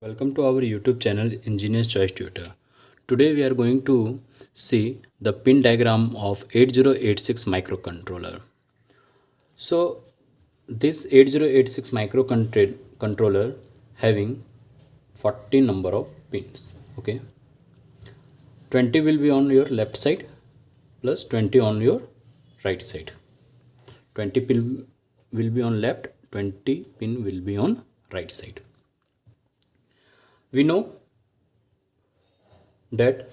Welcome to our YouTube channel Engineer's Choice Tutor. Today we are going to see the pin diagram of 8086 microcontroller. So this 8086 microcontroller having 40 number of pins. Okay, 20 will be on your left side plus 20 on your right side. 20 pin will be on left, 20 pin will be on right side. We know that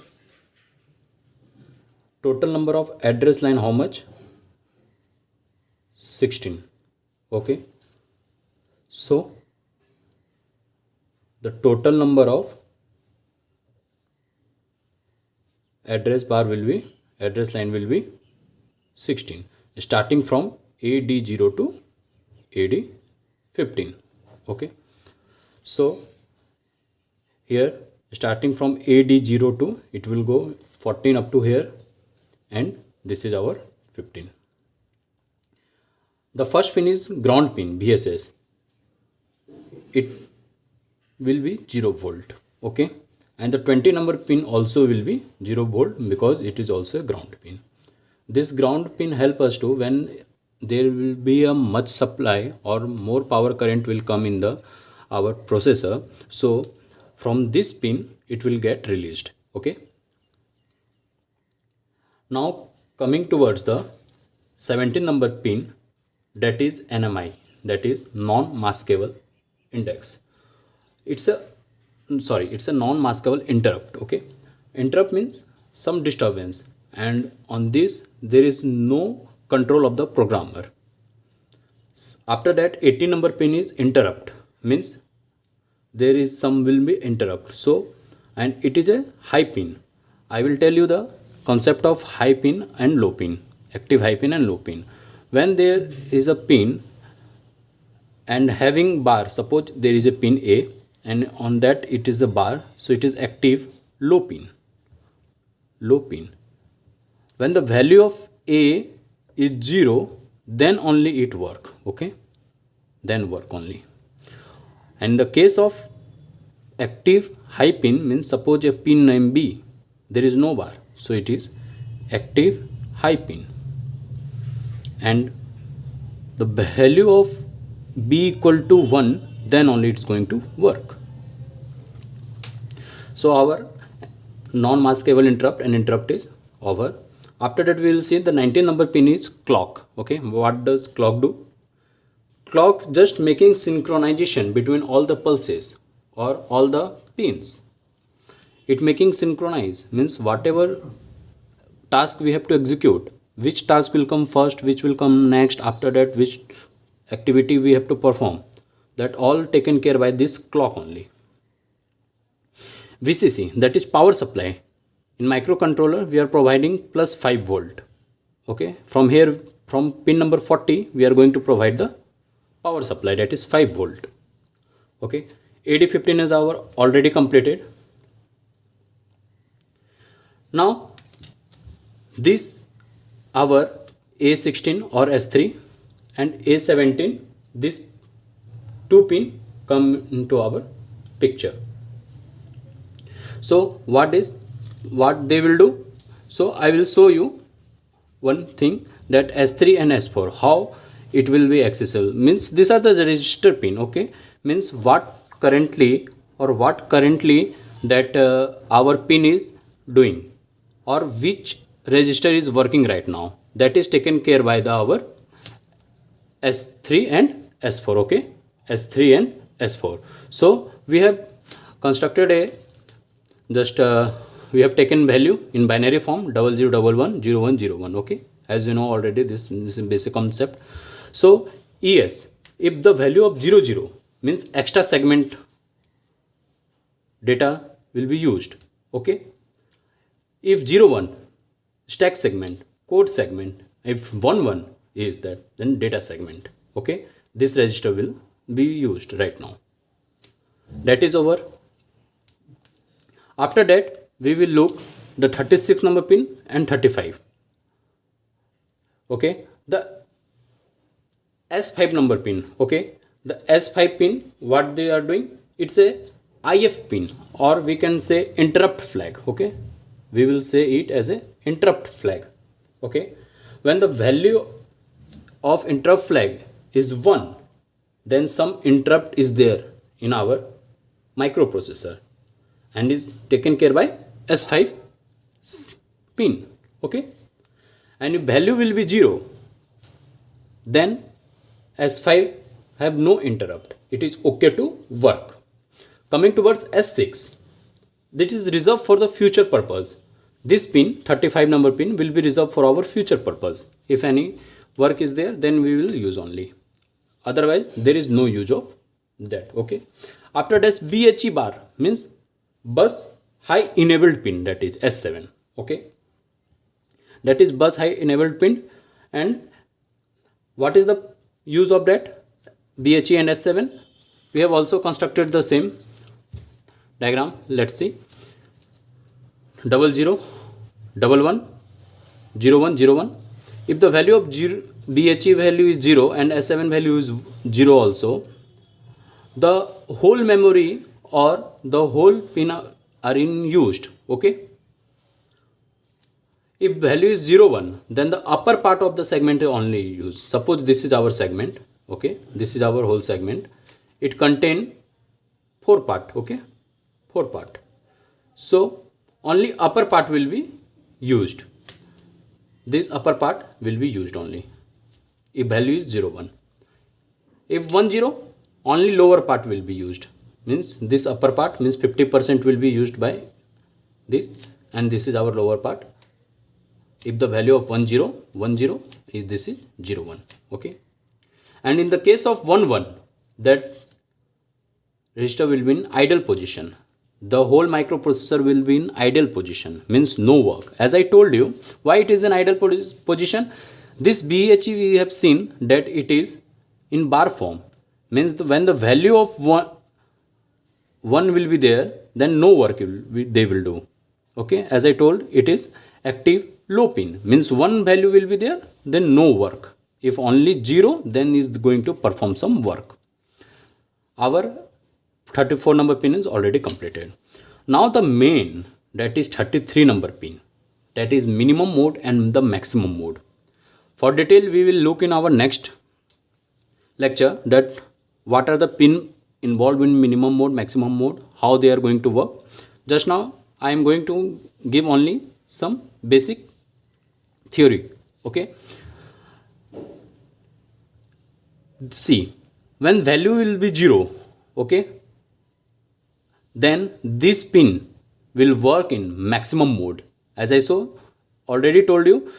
total number of address line how much? 16. Okay, so the total number of address line will be 16, starting from AD0 to AD15. Okay, so here starting from AD0 to it will go 14 up to here, and this is our 15. The first pin is ground pin, VSS. It will be 0 volt. Okay, and the 20 number pin also will be 0 volt because it is also a ground pin. This ground pin help us to when there will be a much supply or more power current will come in our processor, so from this pin it will get released. Okay, now coming towards the 17 number pin, that is NMI, that is non-maskable index. It's a non-maskable interrupt. Okay, interrupt means some disturbance, and on this there is no control of the programmer. After that 18 number pin is interrupt, means there is some will be interrupt. So, and it is a high pin. I will tell you the concept of high pin and low pin, active high pin and low pin. When there is a pin and having bar, suppose there is a pin A and on that it is a bar, so it is active low pin. Low pin. When the value of A is 0, then only it work. Okay, then work only. And in the case of active high pin means suppose a pin name B, there is no bar, so it is active high pin, and the value of B equal to 1, then only it's going to work. So our non-maskable interrupt and interrupt is over. After that we will see the 19 number pin is clock. Okay, what does clock do? Clock just making synchronization between all the pulses or all the pins. It making synchronize means whatever task we have to execute, which task will come first, which will come next, after that which activity we have to perform, that all taken care by this clock only. VCC, that is power supply. In microcontroller we are providing plus 5 volt. Okay, from here, from pin number 40 we are going to provide the power supply, that is 5 volt. Okay, AD15 is our already completed. Now this our A16 or S3 and A17, this 2 pin come into our picture. So what they will do? So I will show you one thing, that S3 and S4 how it will be accessible. Means these are the register pin. Okay, means what currently that our pin is doing, or which register is working right now, that is taken care by our S3 and S4. Okay, S3 and S4. So we have constructed a we have taken value in binary form 00110101. Okay, as you know already, this is a basic concept. So ES, if the value of 00 means extra segment data will be used. Okay, if 01 stack segment, code segment, if 11 is that, then data segment. Okay, this register will be used right now. That is over. After that we will look the 36 number pin and 35. Okay, the S5 number pin. Okay, the S5 pin, what they are doing, it's a IF pin, or we can say interrupt flag. Okay, we will say it as a interrupt flag. Okay, when the value of interrupt flag is 1, then some interrupt is there in our microprocessor and is taken care by S5 pin. Okay, and if value will be 0, then S5 have no interrupt, it is okay to work. Coming towards S6, this is reserved for the future purpose. This pin, 35 number pin, will be reserved for our future purpose. If any work is there, then we will use only. Otherwise, there is no use of that. Okay. After that, BHE bar means bus high enabled pin, that is S7. Okay. That is bus high enabled pin. And what is the use of that BHE and S7? We have also constructed the same diagram. Let's see. 00 11 01 01. If the value of BHE value is 0 and S7 value is 0 also, the whole memory or the whole pin are in used. Okay. If value is 01, then the upper part of the segment is only used. Suppose this is our segment. Okay, this is our whole segment. It contain 4 part. Okay, 4 part. So only upper part will be used. This upper part will be used only if value is 01. If 10, only lower part will be used. Means this upper part means 50% will be used by this, and this is our lower part. If the value of 10 is, this is 01. Okay. And in the case of 11, that register will be in idle position. The whole microprocessor will be in idle position, means no work. As I told you, why it is in idle position? This BHE we have seen that it is in bar form, means when the value of 1 will be there, then no work they will do. Okay, as I told, it is active low pin, means 1 value will be there, then no work. If only 0, then is going to perform some work. Our 34 number pin is already completed. Now the main, that is 33 number pin, that is minimum mode and the maximum mode. For detail, we will look in our next lecture that what are the pin involved in minimum mode, maximum mode, how they are going to work. Just now I am going to give only some basic theory. Okay. See, when value will be 0, okay, then this pin will work in maximum mode. As I already told you,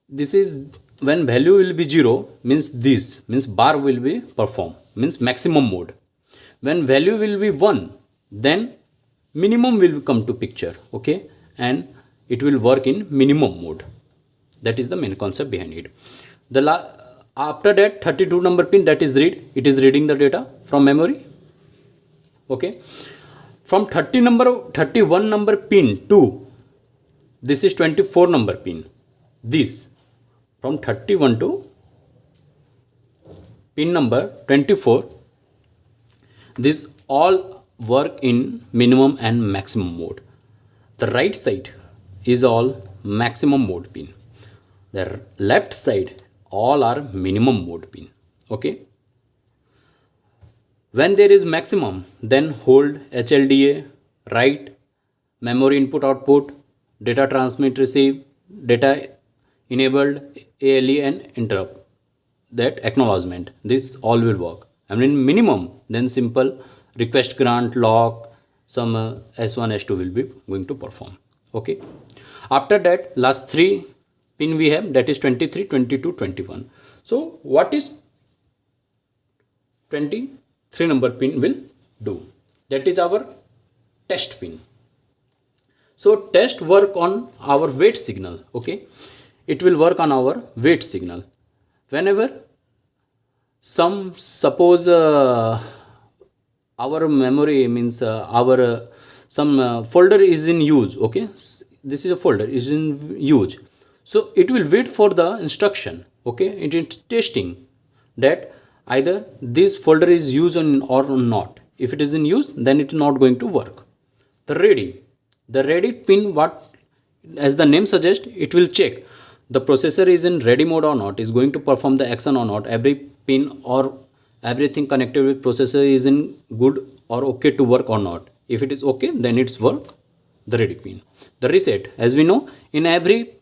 this is when value will be 0, means this means bar will be perform, means maximum mode. When value will be 1, then minimum will come to picture. Okay, and it will work in minimum mode. That is the main concept behind it. After that, 32 number pin, that is read. It is reading the data from memory. Okay. From 31 number pin to this is 24 number pin. This from 31 to pin number 24. This all work in minimum and maximum mode. The right side is all maximum mode pin. The left side all are minimum mode pin. Okay. When there is maximum, then hold HLDA, write, memory input output, data transmit receive, data enabled, ALE and interrupt, that acknowledgement. This all will work. And in minimum, then simple request grant, lock, some S1, S2 will be going to perform. Okay. After that, last 3 pin we have, that is 23, 22, 21. So what is 23 number pin will do? That is our test pin. So test work on our wait signal. Okay, it will work on our wait signal. Whenever some suppose our memory means our some folder is in use. Okay, this is a folder is in use. So it will wait for the instruction. Okay, it is testing that either this folder is used or not. If it is in use, then it is not going to work. The ready pin, what as the name suggests, it will check the processor is in ready mode or not, is going to perform the action or not, every pin or everything connected with processor is in good or okay to work or not. If it is okay, then it's work, the ready pin. The reset, as we know, in every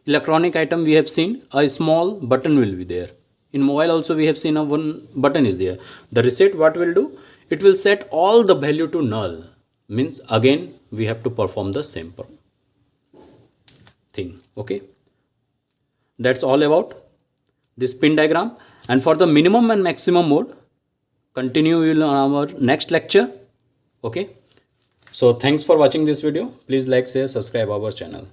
electronic item we have seen a small button will be there. In mobile also we have seen a one button is there. The reset, what will do, it will set all the value to null, means again we have to perform the same thing. Okay, that's all about this pin diagram. And for the minimum and maximum mode, continue in our next lecture. Okay, so thanks for watching this video. Please like, share, subscribe our channel.